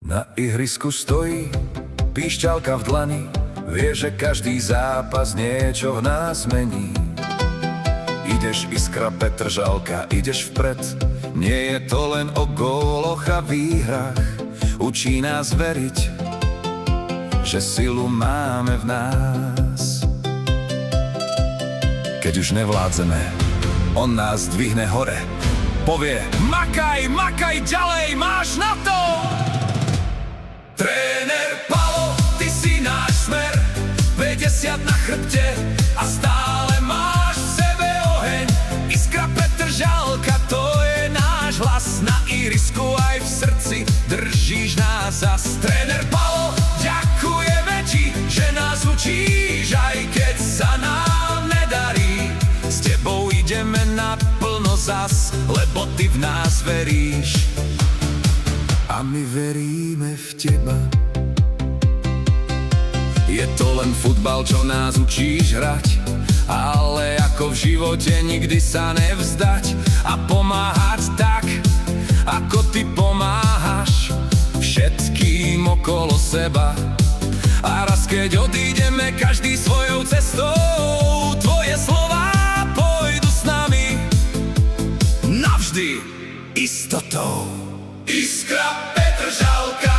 Na ihrisku stojí píšťalka v dlani, vie, že každý zápas niečo v nás mení. Ideš Iskra Petržalka, ideš vpred, nie je to len o góloch a výhrách. Učí nás veriť, že silu máme v nás. Keď už nevládzeme, on nás dvihne hore, povie: makaj, makaj ďalej, máš na to! Tréner Palo, ty si náš smer, 50 na chrbte a stále máš v sebe oheň. Iskra Petržalka, to je náš hlas, na ihrisku aj v srdci držíš nás zas. Tréner Palo, ďakujeme ti, že nás učíš, aj keď sa nám nedarí. S tebou ideme naplno zas, lebo ty v nás veríš. A my veríme v teba. Je to len futbal, čo nás učíš hrať, ale ako v živote nikdy sa nevzdať a pomáhať tak, ako ty pomáhaš všetkým okolo seba. A raz keď odídeme každý svojou cestou, tvoje slová pôjdu s nami navždy istotou. Iskra Petržalka.